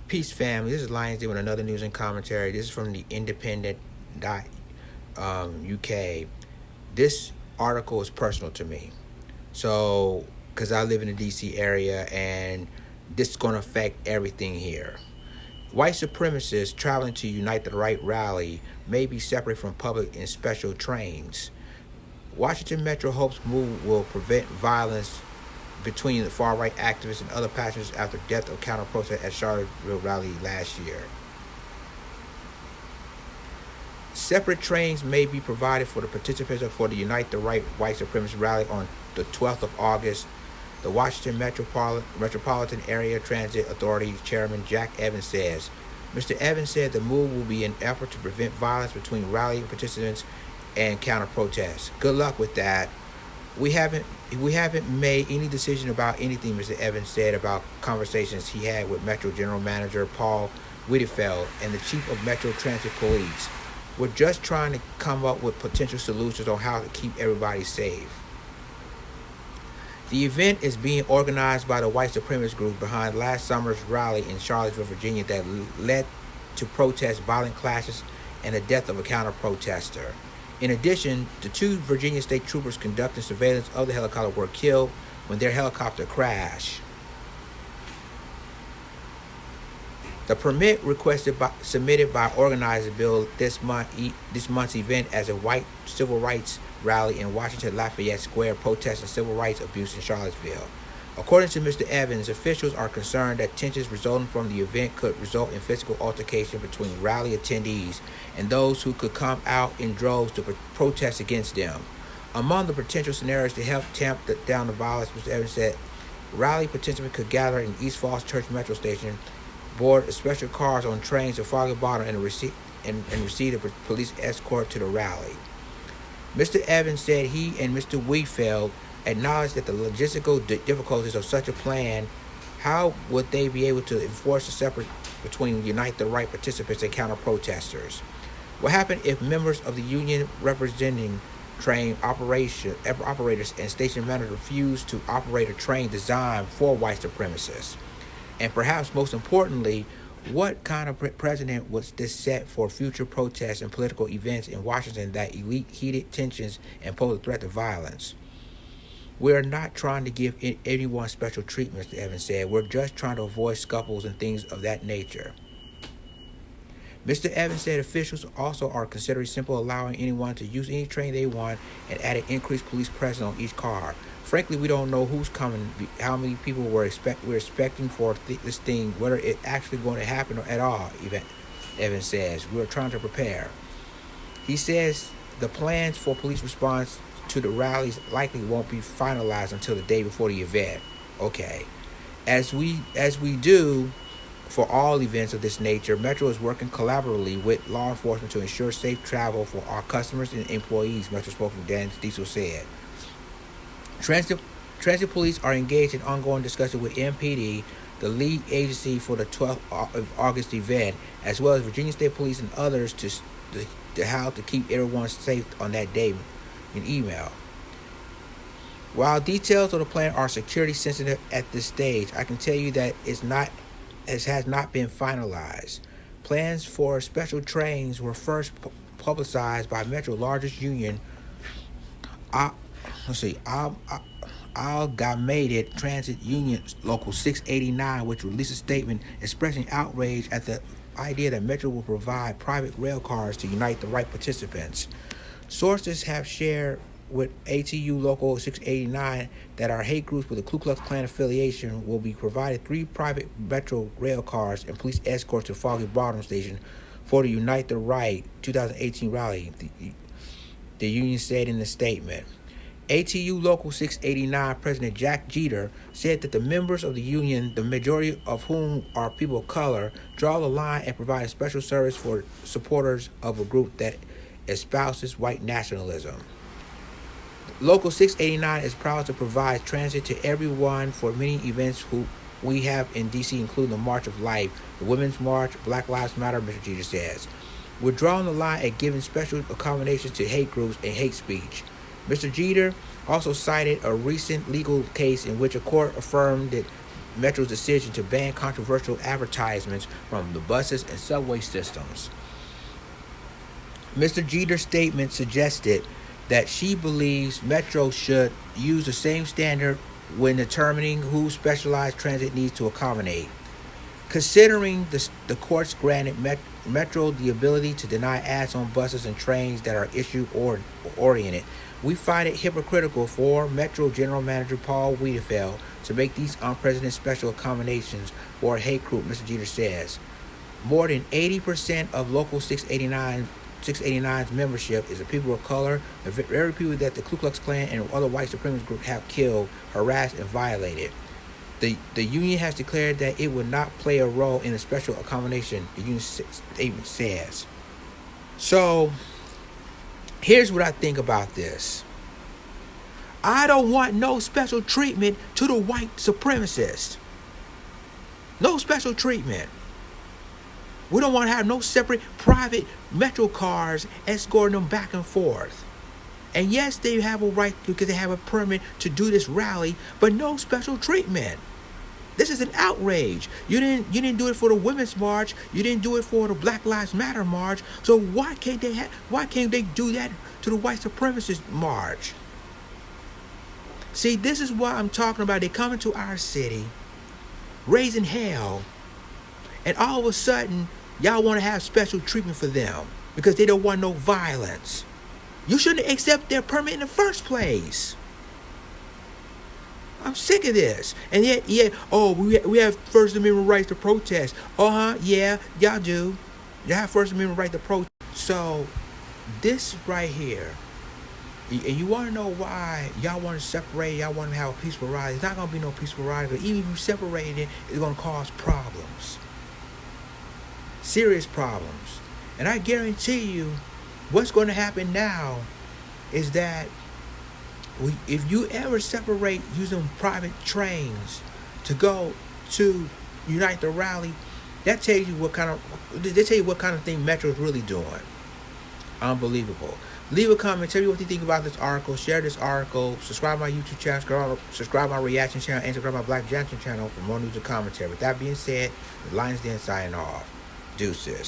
Peace, family. This is Lions doing another news and commentary. This is from the Independent UK. This article is personal to me. So, because I live in the D.C. area, and this is going to affect everything here. White supremacists traveling to Unite the Right rally may be separated from public in special trains. Washington Metro hopes move will prevent violence between the far-right activists and other passengers after death of counter-protest at Charlottesville rally last year. Separate trains may be provided for the participants for the Unite the Right White Supremacist rally on the 12th of August. The Washington Metropolitan Area Transit Authority Chairman Jack Evans says. Mr. Evans said the move will be an effort to prevent violence between rally participants and counter-protests. Good luck with that. We haven't made any decision about anything, Mr. Evans said about conversations he had with Metro General Manager Paul Whitefeld and the Chief of Metro Transit Police. We're just trying to come up with potential solutions on how to keep everybody safe. The event is being organized by the white supremacist group behind last summer's rally in Charlottesville, Virginia that led to protests, violent clashes, and the death of a counter-protester. In addition, the two Virginia state troopers conducting surveillance of the helicopter were killed when their helicopter crashed. The permit submitted by organizers billed this month's event as a white civil rights rally in Washington Lafayette Square protesting civil rights abuse in Charlottesville. According to Mr. Evans, officials are concerned that tensions resulting from the event could result in physical altercation between rally attendees and those who could come out in droves to protest against them. Among the potential scenarios to help tamp down the violence, Mr. Evans said, rally participants could gather in East Falls Church Metro Station, board special cars on trains to Foggy Bottom, and receive a police escort to the rally. Mr. Evans said he and Mr. Whitefeld acknowledged that the logistical difficulties of such a plan. How would they be able to enforce a separate between Unite the Right participants and counter-protesters? What happened if members of the union representing train operators and station managers refuse to operate a train designed for white supremacists? And perhaps most importantly, what kind of precedent was this set for future protests and political events in Washington that elite heated tensions and pose a threat to violence? We're not trying to give anyone special treatment, Mr. Evans said. We're just trying to avoid scuffles and things of that nature. Mr. Evans said officials also are considering simply allowing anyone to use any train they want and adding increased police presence on each car. Frankly, we don't know who's coming, how many people we're expecting for this thing, whether it's actually going to happen at all, Evans says. We're trying to prepare. He says the plans for police response to the rallies likely won't be finalized until the day before the event. Okay. As we do for all events of this nature, Metro is working collaboratively with law enforcement to ensure safe travel for our customers and employees, Metro spokesman Dan Diesel said. Transit police are engaged in ongoing discussion with MPD, the lead agency for the 12th of August event, as well as Virginia State Police and others to how to keep everyone safe on that day in email. While details of the plan are security sensitive at this stage, I can tell you that it has not been finalized. Plans for special trains were first publicized by Metro largest union, Amalgamated Transit Union Local 689, which released a statement expressing outrage at the idea that Metro will provide private rail cars to Unite the Right participants. Sources have shared with ATU Local 689 that our hate groups with the Ku Klux Klan affiliation will be provided 3 private Metro rail cars and police escorts to Foggy Bottom Station for the Unite the Right 2018 rally, the union said in the statement. ATU Local 689 President Jack Jeter said that the members of the union, the majority of whom are people of color, draw the line and provide special service for supporters of a group that espouses white nationalism. Local 689 is proud to provide transit to everyone for many events we have in D.C., including the March of Life, the Women's March, Black Lives Matter, Mr. Jeter says. We're drawing the line at giving special accommodations to hate groups and hate speech. Mr. Jeter also cited a recent legal case in which a court affirmed that Metro's decision to ban controversial advertisements from the buses and subway systems. Mr. Jeter's statement suggested that she believes Metro should use the same standard when determining who specialized transit needs to accommodate. Considering the courts granted Metro the ability to deny ads on buses and trains that are issue-oriented, we find it hypocritical for Metro General Manager Paul Wiedefeld to make these unprecedented special accommodations for a hate group, Mr. Jeter says. More than 80% of Local 689's membership is the people of color, the very people that the Ku Klux Klan and other white supremacist groups have killed, harassed, and violated. The union has declared that it would not play a role in the special accommodation, the union statement says. So, here's what I think about this. I don't want no special treatment to the white supremacists. No special treatment. We don't want to have no separate private Metro cars escorting them back and forth. And yes, they have a right because they have a permit to do this rally, but no special treatment. This is an outrage. You didn't do it for the Women's March. You didn't do it for the Black Lives Matter March. So why can't they do that to the white supremacist march? See, this is what I'm talking about. They come into our city, raising hell, and all of a sudden, y'all want to have special treatment for them because they don't want no violence. You shouldn't accept their permit in the first place. I'm sick of this. And yet, we have First Amendment rights to protest. Yeah, y'all do. Y'all have First Amendment right to protest. So, this right here, and you want to know why y'all want to separate, y'all want to have a peaceful ride. It's not going to be no peaceful ride, but even if you separate it, it's going to cause problems. Serious problems. And I guarantee you, what's going to happen now is that if you ever separate using private trains to go to unite the rally, that tells you what kind of thing Metro's really doing. Unbelievable. Leave a comment. Tell me what you think about this article. Share this article. Subscribe to my YouTube channel. Subscribe to my reaction channel. And subscribe to my Black Johnson channel for more news and commentary. With that being said, the Lions Den signing off. Deuces.